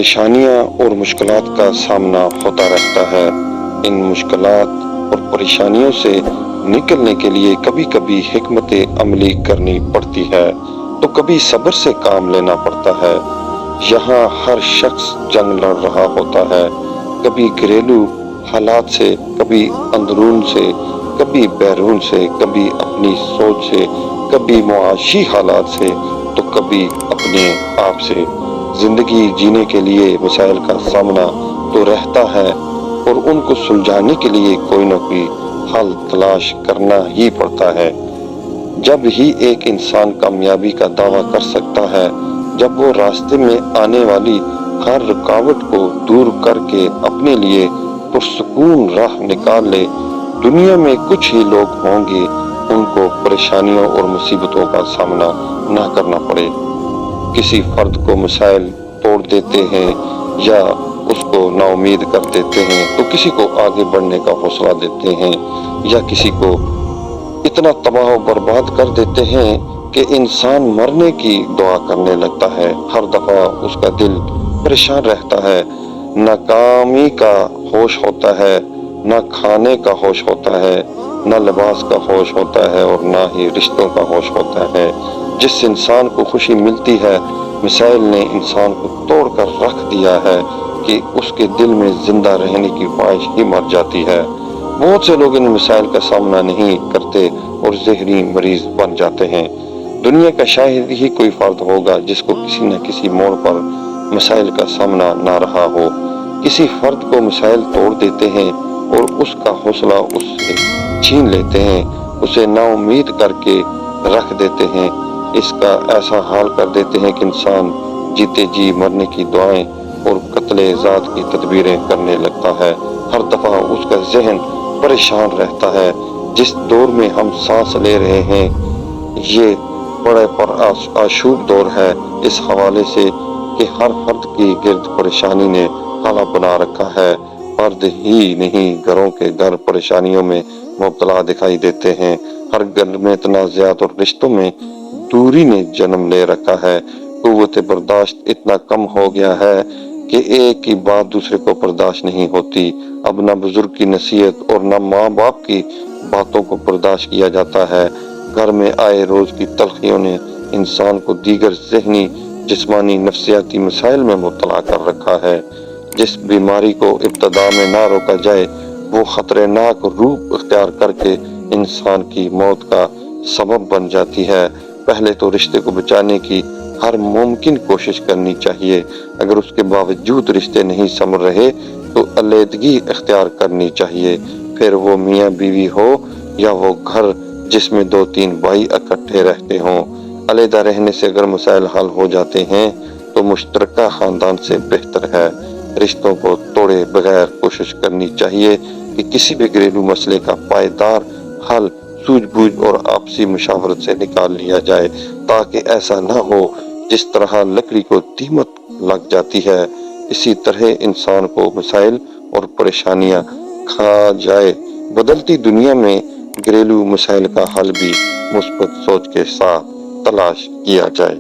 پریشانیاں اور مشکلات کا سامنا ہوتا رہتا ہے۔ ان مشکلات اور پریشانیوں سے نکلنے کے لیے کبھی کبھی حکمت عملی کرنی پڑتی ہے تو کبھی صبر سے کام لینا پڑتا ہے۔ یہاں ہر شخص جنگ لڑ رہا ہوتا ہے، کبھی گھریلو حالات سے، کبھی اندرون سے، کبھی بیرون سے، کبھی اپنی سوچ سے، کبھی معاشی حالات سے تو کبھی اپنے آپ سے۔ زندگی جینے کے لیے مسائل کا سامنا تو رہتا ہے اور ان کو سلجھانے کے لیے کوئی نہ کوئی حل تلاش کرنا ہی پڑتا ہے۔ جب ہی ایک انسان کامیابی کا دعویٰ کر سکتا ہے جب وہ راستے میں آنے والی ہر رکاوٹ کو دور کر کے اپنے لیے پرسکون راہ نکال لے۔ دنیا میں کچھ ہی لوگ ہوں گے ان کو پریشانیوں اور مصیبتوں کا سامنا نہ کرنا پڑے۔ کسی فرد کو مسائل توڑ دیتے ہیں یا اس کو نا امید کر دیتے ہیں تو کسی کو آگے بڑھنے کا حوصلہ دیتے ہیں یا کسی کو اتنا تباہ و برباد کر دیتے ہیں کہ انسان مرنے کی دعا کرنے لگتا ہے۔ ہر دفعہ اس کا دل پریشان رہتا ہے، ناکامی کا ہوش ہوتا ہے، نہ کھانے کا ہوش ہوتا ہے، نہ لباس کا ہوش ہوتا ہے اور نہ ہی رشتوں کا ہوش ہوتا ہے۔ جس انسان کو خوشی ملتی ہے، مسائل نے انسان کو توڑ کر رکھ دیا ہے کہ اس کے دل میں زندہ رہنے کی خواہش ہی مر جاتی ہے۔ بہت سے لوگ ان مسائل کا سامنا نہیں کرتے اور ذہنی مریض بن جاتے ہیں۔ دنیا کا شاید ہی کوئی فرد ہوگا جس کو کسی نہ کسی موڑ پر مسائل کا سامنا نہ رہا ہو۔ کسی فرد کو مسائل توڑ دیتے ہیں اور اس کا حوصلہ اس سے چھین لیتے ہیں، اسے نا امید کر کے رکھ دیتے ہیں، اس کا ایسا حال کر دیتے ہیں کہ انسان جیتے جی مرنے کی دعائیں اور قتل ذات کی تدبیریں کرنے لگتا ہے۔ ہر دفعہ اس کا ذہن پریشان رہتا ہے۔ جس دور میں ہم سانس لے رہے ہیں یہ بڑے آشوب دور ہے، اس حوالے سے کہ ہر فرد کی گرد پریشانی نے حالہ بنا رکھا ہے۔ فرد ہی نہیں گھروں کے گھر پریشانیوں میں مبتلا دکھائی دیتے ہیں۔ ہر گھر میں تنازعات اور رشتوں میں دوری نے جنم لے رکھا ہے۔ قوت برداشت اتنا کم ہو گیا ہے کہ ایک کی بات دوسرے کو برداشت نہیں ہوتی۔ اب نہ بزرگ کی نصیحت اور نہ ماں باپ کی باتوں کو برداشت کیا جاتا ہے۔ گھر میں آئے روز کی تلخیوں نے انسان کو دیگر ذہنی، جسمانی، نفسیاتی مسائل میں مبتلا کر رکھا ہے۔ جس بیماری کو ابتدا میں نہ روکا جائے وہ خطرناک روپ اختیار کر کے انسان کی موت کا سبب بن جاتی ہے۔ پہلے تو رشتے کو بچانے کی ہر ممکن کوشش کرنی چاہیے۔ اگر اس کے باوجود رشتے نہیں سنبھل رہے تو علیحدگی اختیار کرنی چاہیے، پھر وہ میاں بیوی ہو یا وہ گھر جس میں 2-3 بھائی اکٹھے رہتے ہوں۔ علیحدہ رہنے سے اگر مسائل حل ہو جاتے ہیں تو مشترکہ خاندان سے بہتر ہے۔ رشتوں کو توڑے بغیر کوشش کرنی چاہیے کہ کسی بھی گھریلو مسئلے کا پائیدار حل سوجھ بوجھ اور آپسی مشاورت سے نکال لیا جائے، تاکہ ایسا نہ ہو جس طرح لکڑی کو دیمک لگ جاتی ہے اسی طرح انسان کو مسائل اور پریشانیاں کھا جائے۔ بدلتی دنیا میں گھریلو مسائل کا حل بھی مثبت سوچ کے ساتھ تلاش کیا جائے۔